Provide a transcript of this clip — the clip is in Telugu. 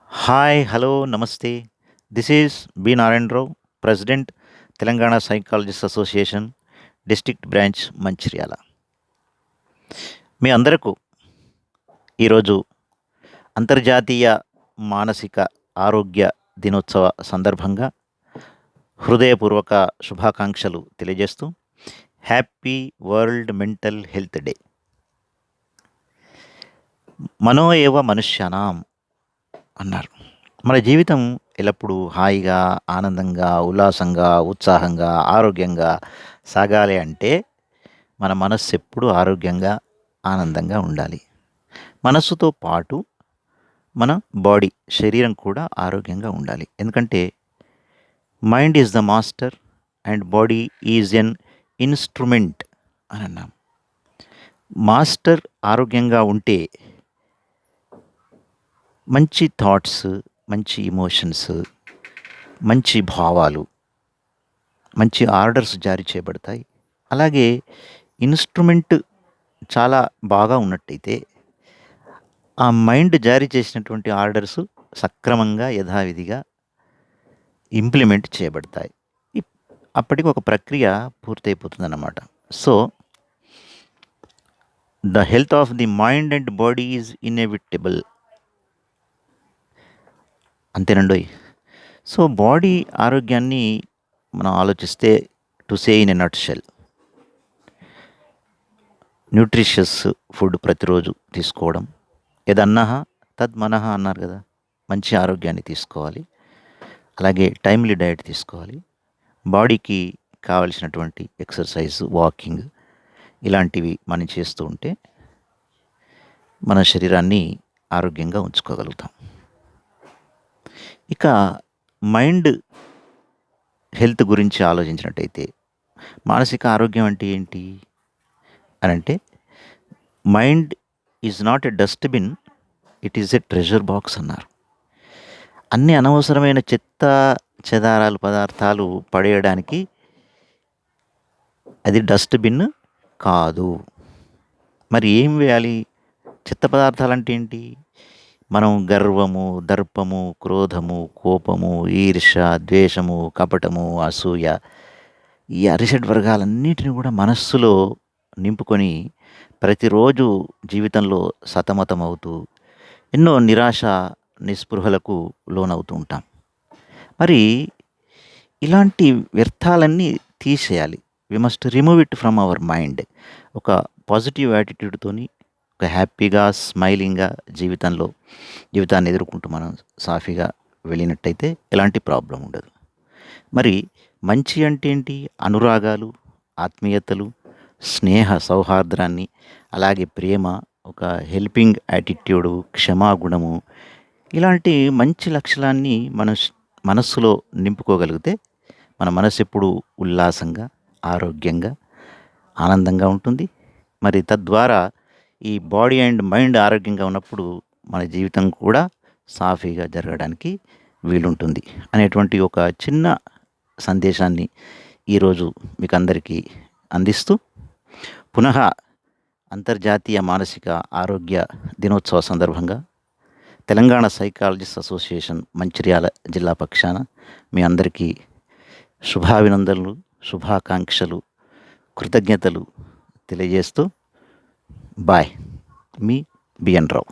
Hi, hello, namaste. This is B Narayana Rao, president, Telangana psychologist association, district branch, Mancherial. మీ అందరకు ఈరోజు అంతర్జాతీయ మానసిక ఆరోగ్య దినోత్సవ సందర్భంగా హృదయపూర్వక శుభాకాంక్షలు తెలియజేస్తూ happy world mental health day. మనో ఏవ మనుష్యానాం అన్నారు. మన జీవితం ఎల్లప్పుడూ హాయిగా, ఆనందంగా, ఉల్లాసంగా, ఉత్సాహంగా, ఆరోగ్యంగా సాగాలి అంటే మన మనస్సు ఎప్పుడూ ఆరోగ్యంగా, ఆనందంగా ఉండాలి. మనస్సుతో పాటు మన బాడీ, శరీరం కూడా ఆరోగ్యంగా ఉండాలి. ఎందుకంటే mind is the master and body is an instrument అని అన్నాం. మాస్టర్ ఆరోగ్యంగా ఉంటే మంచి థాట్స్, మంచి ఎమోషన్స్, మంచి భావాలు, మంచి ఆర్డర్స్ జారీ చేయబడతాయి. అలాగే ఇన్‌స్ట్రుమెంట్ చాలా బాగా ఉన్నట్టయితే ఆ మైండ్ జారీ చేసినటువంటి ఆర్డర్స్ సక్రమంగా, యథావిధిగా ఇంప్లిమెంట్ చేయబడతాయి. ఇప్ అప్పటికి ఒక ప్రక్రియ పూర్తయిపోతుందన్నమాట. So, the health of the mind and body is inevitable. అంతేనండోయ్! సో, బాడీ ఆరోగ్యాన్ని మనం ఆలోచిస్తే, to say in a nutshell, nutritious food ప్రతిరోజు తీసుకోవడం. యదన్నః తద్మనః అన్నారు కదా! మంచి ఆరోగ్యాన్ని తీసుకోవాలి. అలాగే టైమ్‌లీ డైట్ తీసుకోవాలి. బాడీకి కావాల్సినటువంటి ఎక్సర్సైజ్, వాకింగ్ ఇలాంటివి మనం చేస్తూ ఉంటే మన శరీరాన్ని ఆరోగ్యంగా ఉంచుకోగలుగుతాం. ఇక మైండ్ హెల్త్ గురించి ఆలోచించినట్టయితే, మానసిక ఆరోగ్యం అంటే ఏంటి అనంటే, mind is not a dustbin, it is a treasure box అన్నారు. అన్ని అనవసరమైన చెత్త చెదారాలు పదార్థాలు పడేయడానికి అది డస్ట్‌బిన్ కాదు. మరి ఏం వేయాలి? చెత్త పదార్థాలంటే ఏంటి? మనం గర్వము, దర్పము, క్రోధము, కోపము, ఈర్ష్య, ద్వేషము, కపటము, అసూయ, ఈ అరిషడ్ వర్గాలన్నిటిని కూడా మనస్సులో నింపుకొని ప్రతిరోజు జీవితంలో సతమతమవుతూ ఎన్నో నిరాశ, నిస్పృహలకు లోనవుతూ ఉంటాం. మరి ఇలాంటి వ్యర్థాలన్నీ తీసేయాలి. We must remove it from our mind. ఒక పాజిటివ్ యాటిట్యూడ్‌తోని, ఒక హ్యాపీగా, స్మైలింగ్‌గా జీవితాన్ని ఎదుర్కొంటూ మనం సాఫీగా వెళ్ళినట్టయితే ఎలాంటి ప్రాబ్లమ్ ఉండదు. మరి మంచి అంటే ఏంటి? అనురాగాలు, ఆత్మీయతలు, స్నేహ సౌహార్ద్రాన్ని, అలాగే ప్రేమ, ఒక హెల్పింగ్ యాటిట్యూడు, క్షమాగుణము, ఇలాంటి మంచి లక్షణాన్ని మనస్సులో నింపుకోగలిగితే మన మనసు ఎప్పుడూ ఉల్లాసంగా, ఆరోగ్యంగా, ఆనందంగా ఉంటుంది. మరి తద్వారా ఈ బాడీ అండ్ మైండ్ ఆరోగ్యంగా ఉన్నప్పుడు మన జీవితం కూడా సాఫీగా జరగడానికి వీలుంటుంది అనేటువంటి ఒక చిన్న సందేశాన్ని ఈరోజు మీకందరికీ అందిస్తూ, పునః అంతర్జాతీయ మానసిక ఆరోగ్య దినోత్సవ సందర్భంగా తెలంగాణ సైకాలజిస్ట్ అసోసియేషన్ మంచిర్యాల జిల్లా పక్షాన మీ అందరికీ శుభాభినందనలు, శుభాకాంక్షలు, కృతజ్ఞతలు తెలియజేస్తూ బాయ్. మీ బిఎన్ రావు.